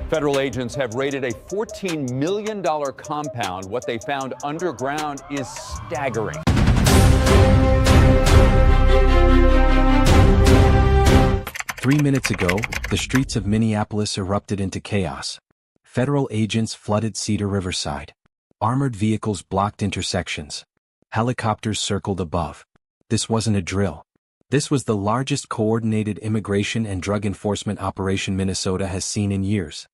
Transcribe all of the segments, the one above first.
Federal agents have raided a $14 million compound. What they found underground is staggering. Three minutes ago, the streets of Minneapolis erupted into chaos. Federal agents flooded Cedar Riverside. Armored vehicles blocked intersections. Helicopters circled above. This wasn't a drill. This was the largest coordinated immigration and drug enforcement operation Minnesota has seen in years.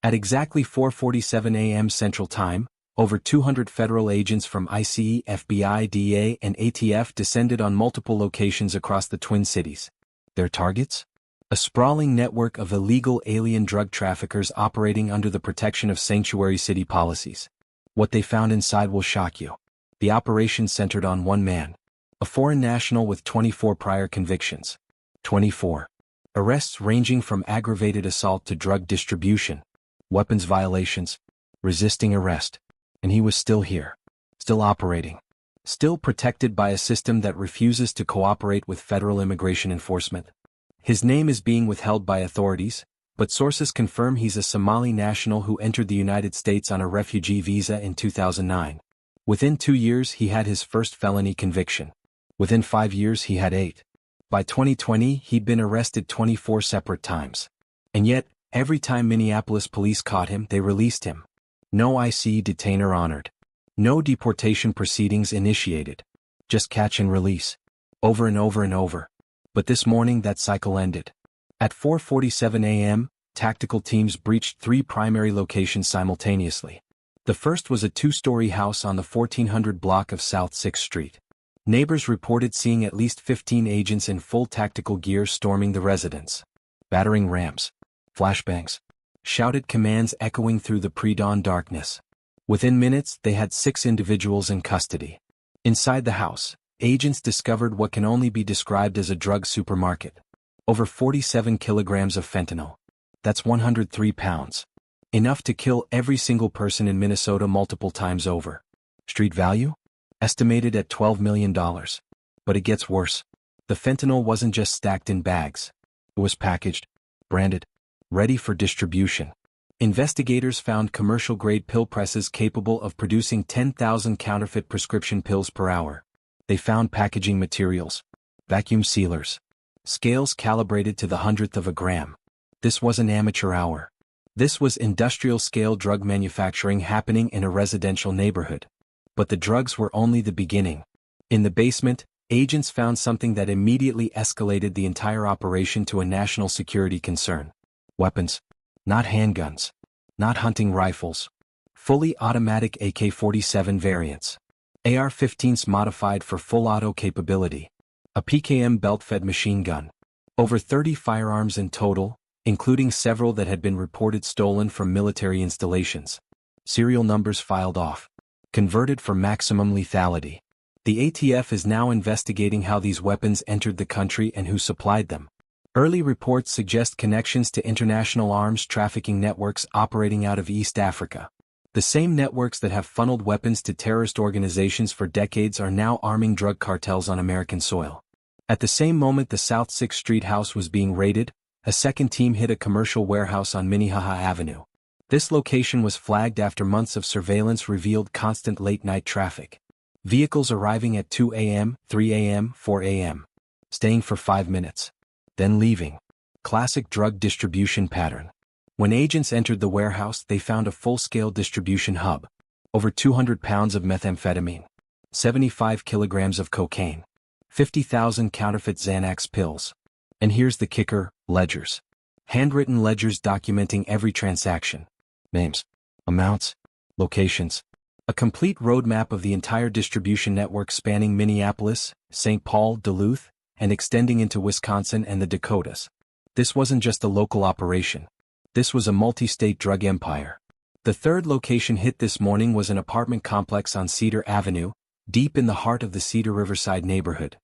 At exactly 4:47 a.m. Central Time, over 200 federal agents from ICE, FBI, DEA, and ATF descended on multiple locations across the Twin Cities. Their targets? A sprawling network of illegal alien drug traffickers operating under the protection of sanctuary city policies. What they found inside will shock you. The operation centered on one man, a foreign national with 24 prior convictions. 24. Arrests ranging from aggravated assault to drug distribution, weapons violations, resisting arrest. And he was still here, still operating, still protected by a system that refuses to cooperate with federal immigration enforcement. His name is being withheld by authorities, but sources confirm he's a Somali national who entered the United States on a refugee visa in 2009. Within 2 years he had his first felony conviction. Within 5 years he had 8. By 2020 he'd been arrested 24 separate times. And yet, every time Minneapolis police caught him, they released him. No ICE detainer honored. No deportation proceedings initiated. Just catch and release. Over and over and over. But this morning that cycle ended. At 4:47 a.m., tactical teams breached 3 primary locations simultaneously. The first was a 2-story house on the 1400 block of South 6th Street. Neighbors reported seeing at least 15 agents in full tactical gear storming the residence. Battering rams. Flashbangs. Shouted commands echoing through the pre-dawn darkness. Within minutes, they had 6 individuals in custody. Inside the house, agents discovered what can only be described as a drug supermarket. Over 47 kilograms of fentanyl. That's 103 pounds. Enough to kill every single person in Minnesota multiple times over. Street value? Estimated at $12 million. But it gets worse. The fentanyl wasn't just stacked in bags. It was packaged, branded, ready for distribution. Investigators found commercial-grade pill presses capable of producing 10,000 counterfeit prescription pills per hour. They found packaging materials, vacuum sealers, scales calibrated to the 100th of a gram. This wasn't amateur hour. This was industrial-scale drug manufacturing happening in a residential neighborhood. But the drugs were only the beginning. In the basement, agents found something that immediately escalated the entire operation to a national security concern. Weapons. Not handguns. Not hunting rifles. Fully automatic AK-47 variants. AR-15s modified for full auto capability. A PKM belt-fed machine gun. Over 30 firearms in total, including several that had been reported stolen from military installations. Serial numbers filed off. Converted for maximum lethality. The ATF is now investigating how these weapons entered the country and who supplied them. Early reports suggest connections to international arms trafficking networks operating out of East Africa. The same networks that have funneled weapons to terrorist organizations for decades are now arming drug cartels on American soil. At the same moment the South 6th Street house was being raided, a second team hit a commercial warehouse on Minnehaha Avenue. This location was flagged after months of surveillance revealed constant late-night traffic. Vehicles arriving at 2 a.m., 3 a.m., 4 a.m. Staying for 5 minutes. Then leaving. Classic drug distribution pattern. When agents entered the warehouse, they found a full-scale distribution hub. Over 200 pounds of methamphetamine. 75 kilograms of cocaine. 50,000 counterfeit Xanax pills. And here's the kicker, ledgers. Handwritten ledgers documenting every transaction. Names. Amounts. Locations. A complete roadmap of the entire distribution network spanning Minneapolis, St. Paul, Duluth, and extending into Wisconsin and the Dakotas. This wasn't just a local operation. This was a multi-state drug empire. The third location hit this morning was an apartment complex on Cedar Avenue, deep in the heart of the Cedar Riverside neighborhood.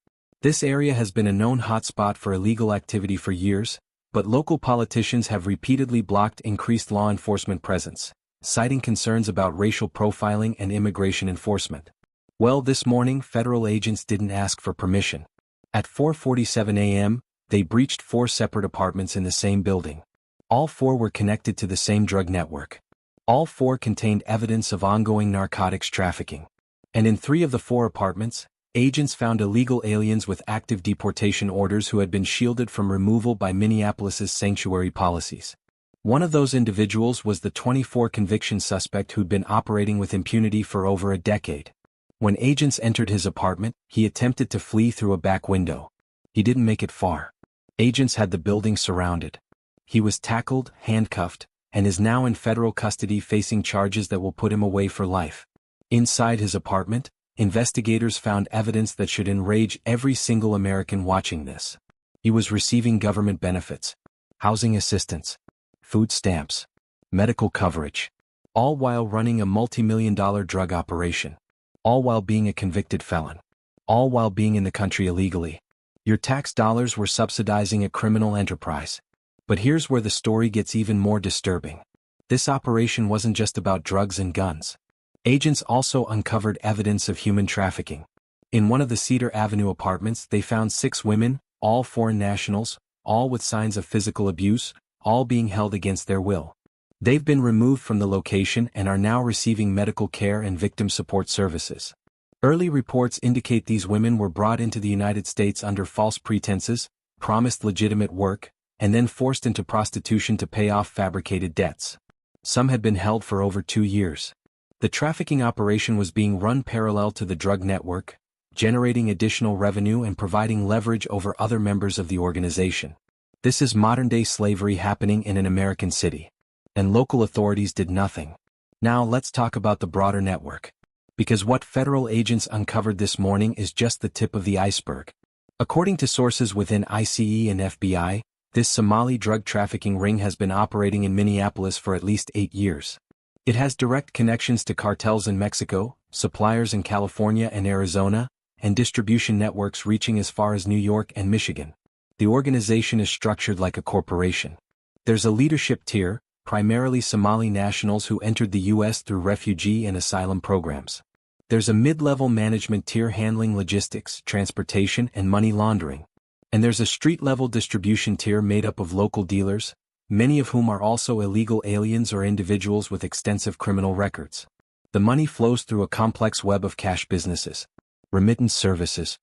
This area has been a known hotspot for illegal activity for years, but local politicians have repeatedly blocked increased law enforcement presence, citing concerns about racial profiling and immigration enforcement. Well, this morning federal agents didn't ask for permission. At 4:47 a.m., they breached 4 separate apartments in the same building. All four were connected to the same drug network. All four contained evidence of ongoing narcotics trafficking. And in 3 of the 4 apartments, agents found illegal aliens with active deportation orders who had been shielded from removal by Minneapolis's sanctuary policies. One of those individuals was the 24 conviction suspect who'd been operating with impunity for over a decade. When agents entered his apartment, he attempted to flee through a back window. He didn't make it far. Agents had the building surrounded. He was tackled, handcuffed, and is now in federal custody facing charges that will put him away for life. Inside his apartment, investigators found evidence that should enrage every single American watching this. He was receiving government benefits, housing assistance, food stamps, medical coverage, all while running a multi-million-dollar drug operation, all while being a convicted felon, all while being in the country illegally. Your tax dollars were subsidizing a criminal enterprise. But here's where the story gets even more disturbing. This operation wasn't just about drugs and guns. Agents also uncovered evidence of human trafficking. In one of the Cedar Avenue apartments, they found 6 women, all foreign nationals, all with signs of physical abuse, all being held against their will. They've been removed from the location and are now receiving medical care and victim support services. Early reports indicate these women were brought into the United States under false pretenses, promised legitimate work, and then forced into prostitution to pay off fabricated debts. Some had been held for over 2 years. The trafficking operation was being run parallel to the drug network, generating additional revenue and providing leverage over other members of the organization. This is modern-day slavery happening in an American city. And local authorities did nothing. Now let's talk about the broader network. Because what federal agents uncovered this morning is just the tip of the iceberg. According to sources within ICE and FBI, this Somali drug trafficking ring has been operating in Minneapolis for at least 8 years. It has direct connections to cartels in Mexico, suppliers in California and Arizona, and distribution networks reaching as far as New York and Michigan. The organization is structured like a corporation. There's a leadership tier, primarily Somali nationals who entered the U.S. through refugee and asylum programs. There's a mid-level management tier handling logistics, transportation, and money laundering. And there's a street-level distribution tier made up of local dealers, many of whom are also illegal aliens or individuals with extensive criminal records. The money flows through a complex web of cash businesses, remittance services,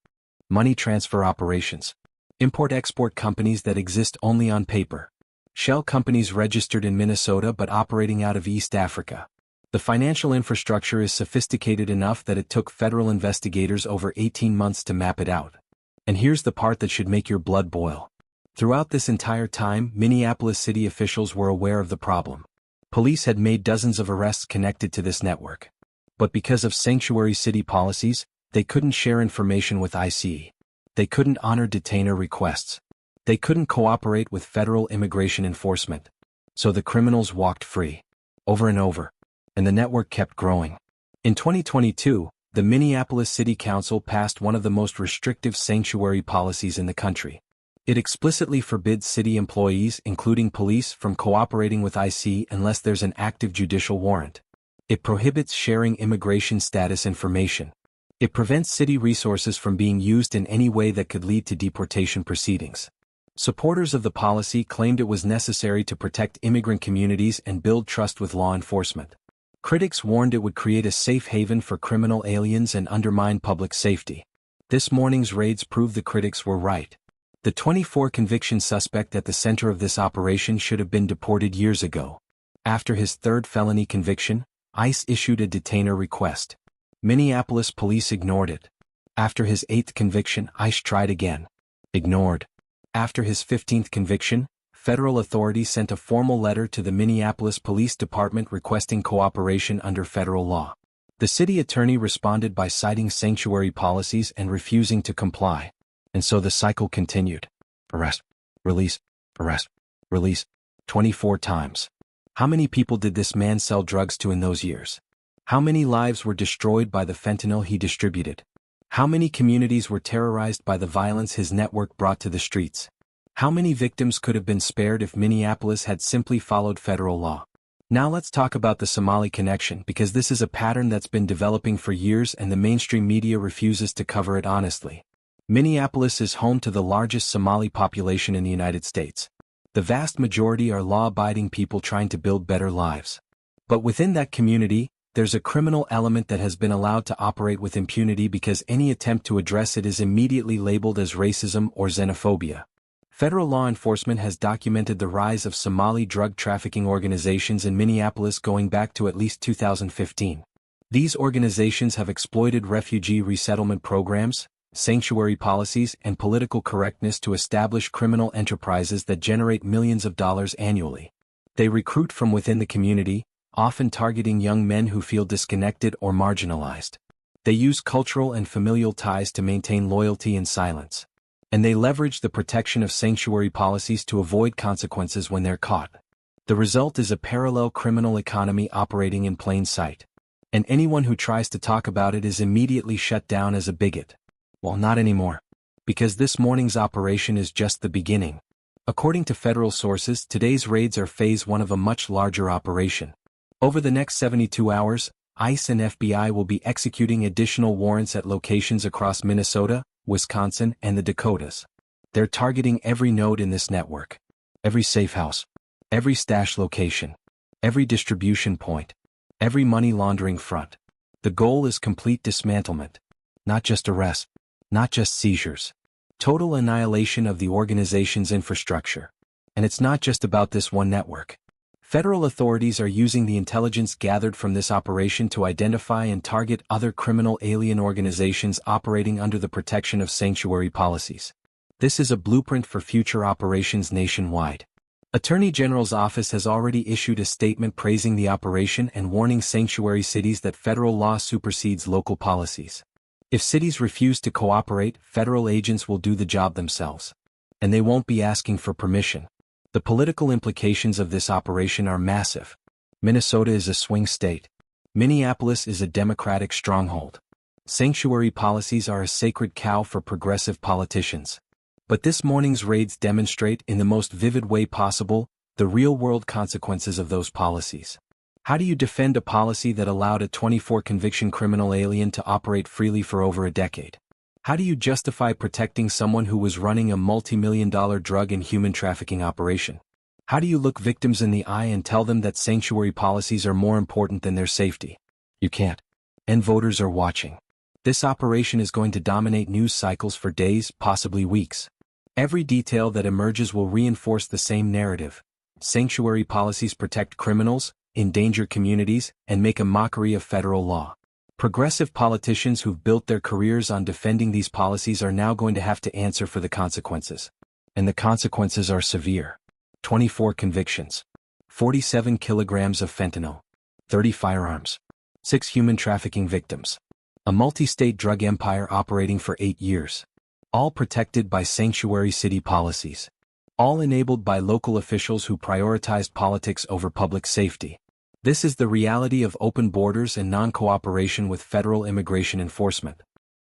money transfer operations, import-export companies that exist only on paper, shell companies registered in Minnesota but operating out of East Africa. The financial infrastructure is sophisticated enough that it took federal investigators over 18 months to map it out. And here's the part that should make your blood boil. Throughout this entire time, Minneapolis city officials were aware of the problem. Police had made dozens of arrests connected to this network. But because of sanctuary city policies, they couldn't share information with ICE. They couldn't honor detainer requests. They couldn't cooperate with federal immigration enforcement. So the criminals walked free. Over and over. And the network kept growing. In 2022, the Minneapolis City Council passed one of the most restrictive sanctuary policies in the country. It explicitly forbids city employees, including police, from cooperating with ICE unless there's an active judicial warrant. It prohibits sharing immigration status information. It prevents city resources from being used in any way that could lead to deportation proceedings. Supporters of the policy claimed it was necessary to protect immigrant communities and build trust with law enforcement. Critics warned it would create a safe haven for criminal aliens and undermine public safety. This morning's raids proved the critics were right. The 24 conviction suspect at the center of this operation should have been deported years ago. After his 3rd felony conviction, ICE issued a detainer request. Minneapolis police ignored it. After his 8th conviction, ICE tried again. Ignored. After his 15th conviction, federal authorities sent a formal letter to the Minneapolis Police Department requesting cooperation under federal law. The city attorney responded by citing sanctuary policies and refusing to comply. And so the cycle continued. Arrest, release, 24 times. How many people did this man sell drugs to in those years? How many lives were destroyed by the fentanyl he distributed? How many communities were terrorized by the violence his network brought to the streets? How many victims could have been spared if Minneapolis had simply followed federal law? Now let's talk about the Somali connection, because this is a pattern that's been developing for years and the mainstream media refuses to cover it honestly. Minneapolis is home to the largest Somali population in the United States. The vast majority are law-abiding people trying to build better lives. But within that community, there's a criminal element that has been allowed to operate with impunity because any attempt to address it is immediately labeled as racism or xenophobia. Federal law enforcement has documented the rise of Somali drug trafficking organizations in Minneapolis going back to at least 2015. These organizations have exploited refugee resettlement programs, sanctuary policies, and political correctness to establish criminal enterprises that generate millions of dollars annually. They recruit from within the community, often targeting young men who feel disconnected or marginalized. They use cultural and familial ties to maintain loyalty and silence. And they leverage the protection of sanctuary policies to avoid consequences when they're caught. The result is a parallel criminal economy operating in plain sight. And anyone who tries to talk about it is immediately shut down as a bigot. Well, not anymore. Because this morning's operation is just the beginning. According to federal sources, today's raids are phase 1 of a much larger operation. Over the next 72 hours, ICE and FBI will be executing additional warrants at locations across Minnesota, Wisconsin, and the Dakotas. They're targeting every node in this network. Every safe house. Every stash location. Every distribution point. Every money laundering front. The goal is complete dismantlement. Not just arrest. Not just seizures. Total annihilation of the organization's infrastructure. And it's not just about this one network. Federal authorities are using the intelligence gathered from this operation to identify and target other criminal alien organizations operating under the protection of sanctuary policies. This is a blueprint for future operations nationwide. Attorney General's office has already issued a statement praising the operation and warning sanctuary cities that federal law supersedes local policies. If cities refuse to cooperate, federal agents will do the job themselves. And they won't be asking for permission. The political implications of this operation are massive. Minnesota is a swing state. Minneapolis is a Democratic stronghold. Sanctuary policies are a sacred cow for progressive politicians. But this morning's raids demonstrate, in the most vivid way possible, the real-world consequences of those policies. How do you defend a policy that allowed a 24-conviction criminal alien to operate freely for over a decade? How do you justify protecting someone who was running a multi-million-dollar drug and human trafficking operation? How do you look victims in the eye and tell them that sanctuary policies are more important than their safety? You can't. And voters are watching. This operation is going to dominate news cycles for days, possibly weeks. Every detail that emerges will reinforce the same narrative. Sanctuary policies protect criminals, endanger communities, and make a mockery of federal law. Progressive politicians who've built their careers on defending these policies are now going to have to answer for the consequences. And the consequences are severe. 24 convictions. 47 kilograms of fentanyl. 30 firearms. 6 human trafficking victims. A multi-state drug empire operating for 8 years. All protected by sanctuary city policies. All enabled by local officials who prioritized politics over public safety. This is the reality of open borders and non-cooperation with federal immigration enforcement.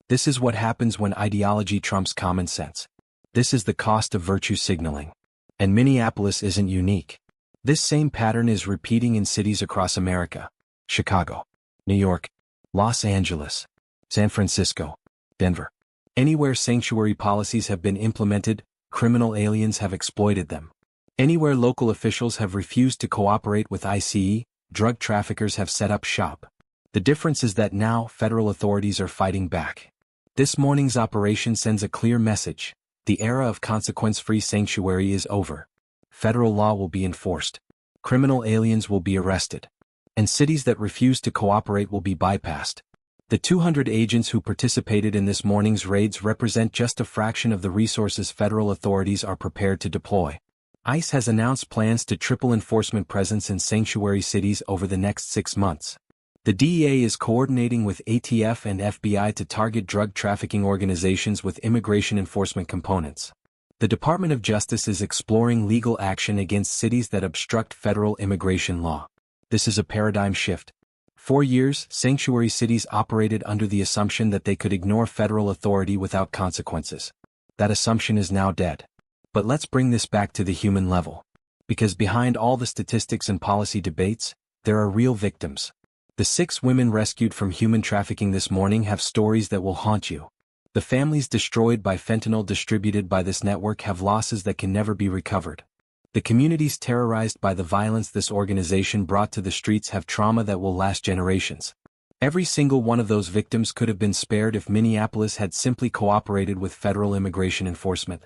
This is what happens when ideology trumps common sense. This is the cost of virtue signaling. And Minneapolis isn't unique. This same pattern is repeating in cities across America. Chicago, New York, Los Angeles, San Francisco, Denver. Anywhere sanctuary policies have been implemented, criminal aliens have exploited them. Anywhere local officials have refused to cooperate with ICE, drug traffickers have set up shop. The difference is that now federal authorities are fighting back. This morning's operation sends a clear message. The era of consequence-free sanctuary is over. Federal law will be enforced. Criminal aliens will be arrested. And cities that refuse to cooperate will be bypassed. The 200 agents who participated in this morning's raids represent just a fraction of the resources federal authorities are prepared to deploy. ICE has announced plans to triple enforcement presence in sanctuary cities over the next 6 months. The DEA is coordinating with ATF and FBI to target drug trafficking organizations with immigration enforcement components. The Department of Justice is exploring legal action against cities that obstruct federal immigration law. This is a paradigm shift. For years, sanctuary cities operated under the assumption that they could ignore federal authority without consequences. That assumption is now dead. But let's bring this back to the human level. Because behind all the statistics and policy debates, there are real victims. The 6 women rescued from human trafficking this morning have stories that will haunt you. The families destroyed by fentanyl distributed by this network have losses that can never be recovered. The communities terrorized by the violence this organization brought to the streets have trauma that will last generations. Every single one of those victims could have been spared if Minneapolis had simply cooperated with federal immigration enforcement.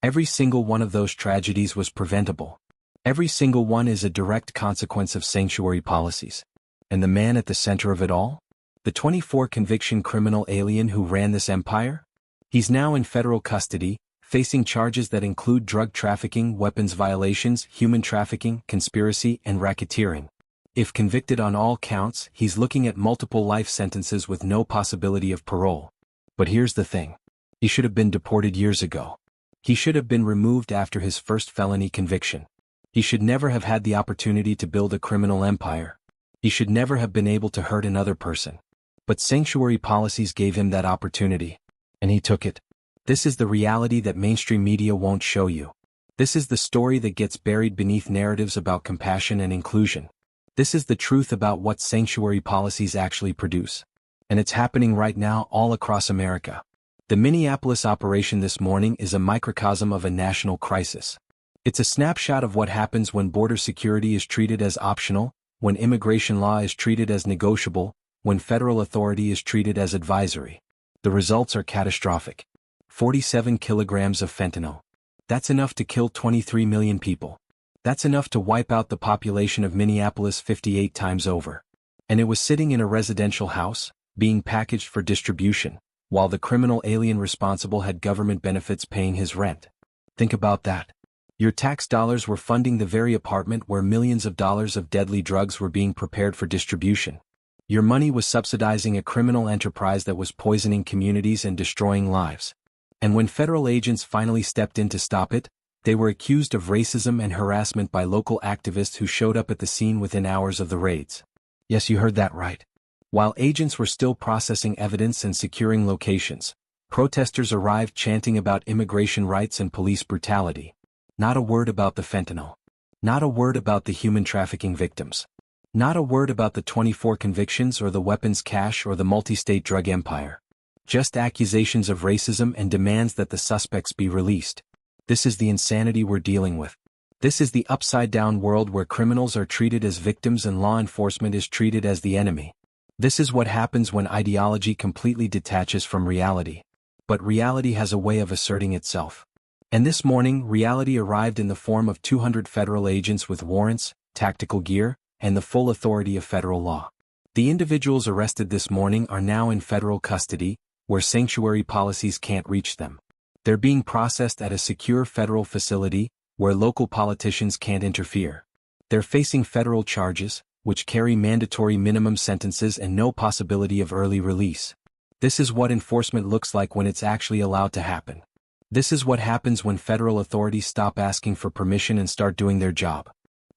Every single one of those tragedies was preventable. Every single one is a direct consequence of sanctuary policies. And the man at the center of it all? The 24-conviction criminal alien who ran this empire? He's now in federal custody, facing charges that include drug trafficking, weapons violations, human trafficking, conspiracy, and racketeering. If convicted on all counts, he's looking at multiple life sentences with no possibility of parole. But here's the thing. He should have been deported years ago. He should have been removed after his first felony conviction. He should never have had the opportunity to build a criminal empire. He should never have been able to hurt another person. But sanctuary policies gave him that opportunity. And he took it. This is the reality that mainstream media won't show you. This is the story that gets buried beneath narratives about compassion and inclusion. This is the truth about what sanctuary policies actually produce. And it's happening right now all across America. The Minneapolis operation this morning is a microcosm of a national crisis. It's a snapshot of what happens when border security is treated as optional, when immigration law is treated as negotiable, when federal authority is treated as advisory. The results are catastrophic. 47 kilograms of fentanyl. That's enough to kill 23 million people. That's enough to wipe out the population of Minneapolis 58 times over. And it was sitting in a residential house, being packaged for distribution, while the criminal alien responsible had government benefits paying his rent. Think about that. Your tax dollars were funding the very apartment where millions of dollars of deadly drugs were being prepared for distribution. Your money was subsidizing a criminal enterprise that was poisoning communities and destroying lives. And when federal agents finally stepped in to stop it, they were accused of racism and harassment by local activists who showed up at the scene within hours of the raids. Yes, you heard that right. While agents were still processing evidence and securing locations, protesters arrived chanting about immigration rights and police brutality. Not a word about the fentanyl. Not a word about the human trafficking victims. Not a word about the 24 convictions or the weapons cache or the multi-state drug empire. Just accusations of racism and demands that the suspects be released. This is the insanity we're dealing with. This is the upside-down world where criminals are treated as victims and law enforcement is treated as the enemy. This is what happens when ideology completely detaches from reality. But reality has a way of asserting itself. And this morning, reality arrived in the form of 200 federal agents with warrants, tactical gear, and the full authority of federal law. The individuals arrested this morning are now in federal custody, where sanctuary policies can't reach them. They're being processed at a secure federal facility, where local politicians can't interfere. They're facing federal charges, which carry mandatory minimum sentences and no possibility of early release. This is what enforcement looks like when it's actually allowed to happen. This is what happens when federal authorities stop asking for permission and start doing their job.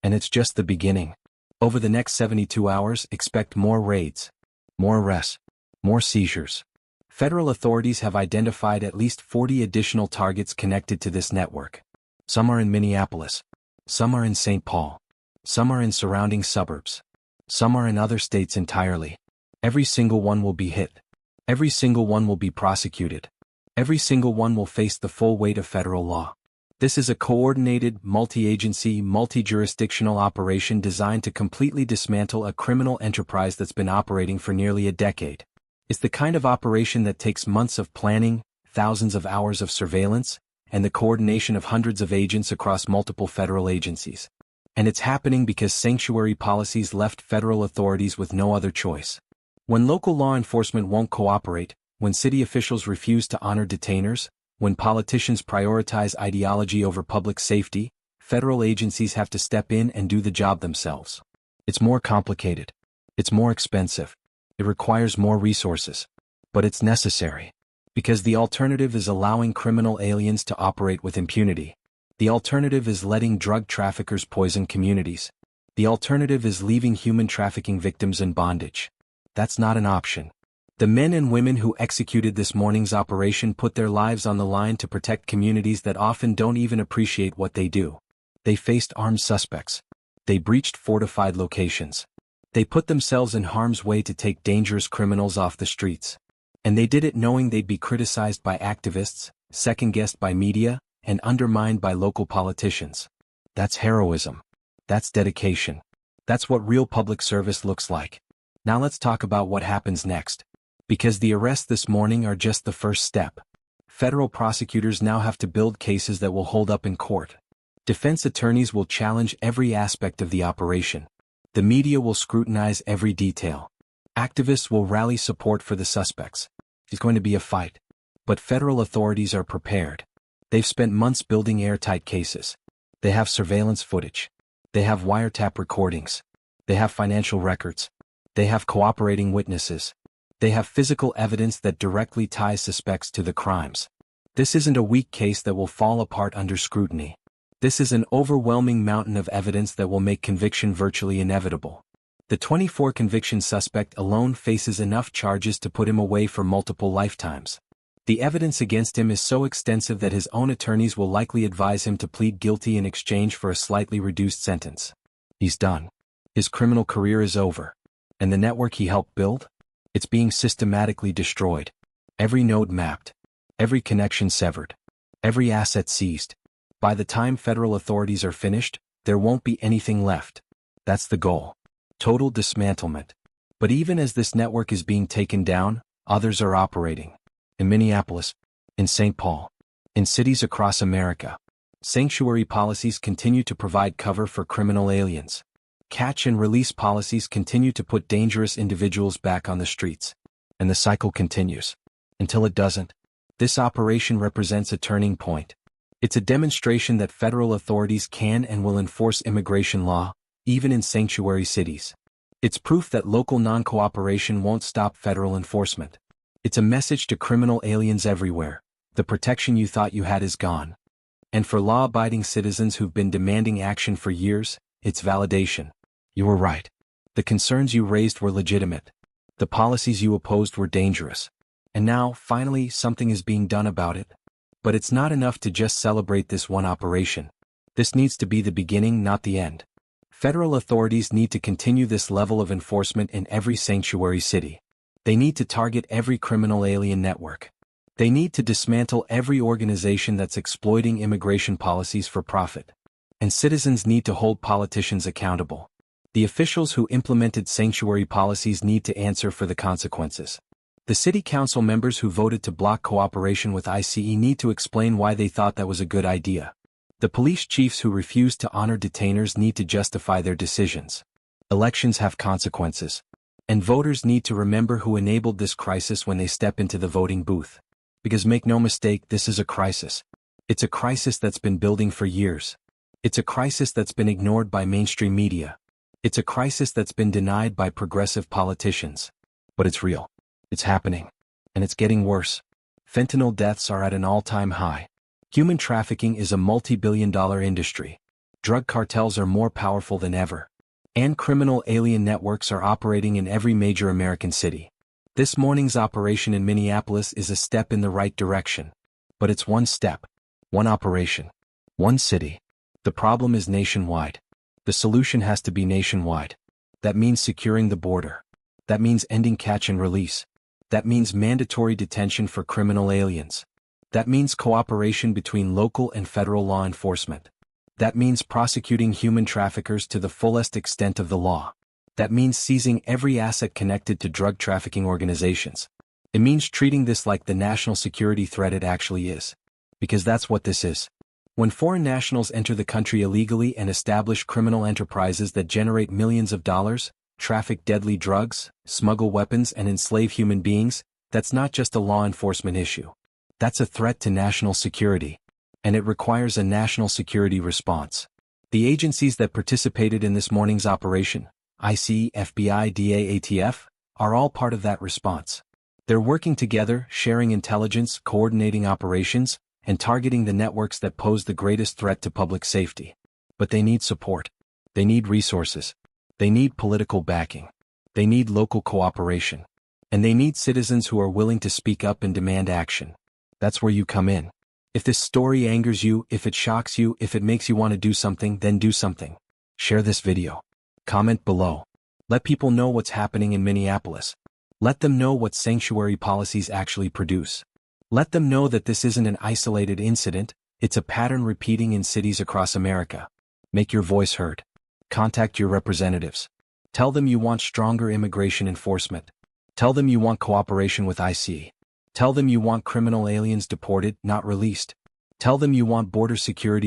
And it's just the beginning. Over the next 72 hours, expect more raids, more arrests, more seizures. Federal authorities have identified at least 40 additional targets connected to this network. Some are in Minneapolis. Some are in St. Paul. Some are in surrounding suburbs. Some are in other states entirely. Every single one will be hit. Every single one will be prosecuted. Every single one will face the full weight of federal law. This is a coordinated, multi-agency, multi-jurisdictional operation designed to completely dismantle a criminal enterprise that's been operating for nearly a decade. It's the kind of operation that takes months of planning, thousands of hours of surveillance, and the coordination of hundreds of agents across multiple federal agencies. And it's happening because sanctuary policies left federal authorities with no other choice. When local law enforcement won't cooperate, when city officials refuse to honor detainers, when politicians prioritize ideology over public safety, federal agencies have to step in and do the job themselves. It's more complicated. It's more expensive. It requires more resources. But it's necessary. Because the alternative is allowing criminal aliens to operate with impunity. The alternative is letting drug traffickers poison communities. The alternative is leaving human trafficking victims in bondage. That's not an option. The men and women who executed this morning's operation put their lives on the line to protect communities that often don't even appreciate what they do. They faced armed suspects. They breached fortified locations. They put themselves in harm's way to take dangerous criminals off the streets. And they did it knowing they'd be criticized by activists, second-guessed by media, and undermined by local politicians. That's heroism. That's dedication. That's what real public service looks like. Now let's talk about what happens next. Because the arrests this morning are just the first step. Federal prosecutors now have to build cases that will hold up in court. Defense attorneys will challenge every aspect of the operation. The media will scrutinize every detail. Activists will rally support for the suspects. It's going to be a fight. But federal authorities are prepared. They've spent months building airtight cases. They have surveillance footage. They have wiretap recordings. They have financial records. They have cooperating witnesses. They have physical evidence that directly ties suspects to the crimes. This isn't a weak case that will fall apart under scrutiny. This is an overwhelming mountain of evidence that will make conviction virtually inevitable. The 24-conviction suspect alone faces enough charges to put him away for multiple lifetimes. The evidence against him is so extensive that his own attorneys will likely advise him to plead guilty in exchange for a slightly reduced sentence. He's done. His criminal career is over. And the network he helped build? It's being systematically destroyed. Every node mapped. Every connection severed. Every asset seized. By the time federal authorities are finished, there won't be anything left. That's the goal. Total dismantlement. But even as this network is being taken down, others are operating. In Minneapolis, in St. Paul, in cities across America, sanctuary policies continue to provide cover for criminal aliens. Catch and release policies continue to put dangerous individuals back on the streets. And the cycle continues. Until it doesn't. This operation represents a turning point. It's a demonstration that federal authorities can and will enforce immigration law, even in sanctuary cities. It's proof that local non-cooperation won't stop federal enforcement. It's a message to criminal aliens everywhere. The protection you thought you had is gone. And for law-abiding citizens who've been demanding action for years, it's validation. You were right. The concerns you raised were legitimate. The policies you opposed were dangerous. And now, finally, something is being done about it. But it's not enough to just celebrate this one operation. This needs to be the beginning, not the end. Federal authorities need to continue this level of enforcement in every sanctuary city. They need to target every criminal alien network. They need to dismantle every organization that's exploiting immigration policies for profit. And citizens need to hold politicians accountable. The officials who implemented sanctuary policies need to answer for the consequences. The city council members who voted to block cooperation with ICE need to explain why they thought that was a good idea. The police chiefs who refused to honor detainers need to justify their decisions. Elections have consequences. And voters need to remember who enabled this crisis when they step into the voting booth. Because make no mistake, this is a crisis. It's a crisis that's been building for years. It's a crisis that's been ignored by mainstream media. It's a crisis that's been denied by progressive politicians. But it's real. It's happening. And it's getting worse. Fentanyl deaths are at an all-time high. Human trafficking is a multi-billion-dollar industry. Drug cartels are more powerful than ever. And criminal alien networks are operating in every major American city. This morning's operation in Minneapolis is a step in the right direction. But it's one step. One operation. One city. The problem is nationwide. The solution has to be nationwide. That means securing the border. That means ending catch and release. That means mandatory detention for criminal aliens. That means cooperation between local and federal law enforcement. That means prosecuting human traffickers to the fullest extent of the law. That means seizing every asset connected to drug trafficking organizations. It means treating this like the national security threat it actually is. Because that's what this is. When foreign nationals enter the country illegally and establish criminal enterprises that generate millions of dollars, traffic deadly drugs, smuggle weapons and enslave human beings, that's not just a law enforcement issue. That's a threat to national security. And it requires a national security response. The agencies that participated in this morning's operation, ICE, FBI, DA, ATF, are all part of that response. They're working together, sharing intelligence, coordinating operations, and targeting the networks that pose the greatest threat to public safety. But they need support. They need resources. They need political backing. They need local cooperation. And they need citizens who are willing to speak up and demand action. That's where you come in. If this story angers you, if it shocks you, if it makes you want to do something, then do something. Share this video. Comment below. Let people know what's happening in Minneapolis. Let them know what sanctuary policies actually produce. Let them know that this isn't an isolated incident, it's a pattern repeating in cities across America. Make your voice heard. Contact your representatives. Tell them you want stronger immigration enforcement. Tell them you want cooperation with ICE. Tell them you want criminal aliens deported, not released. Tell them you want border security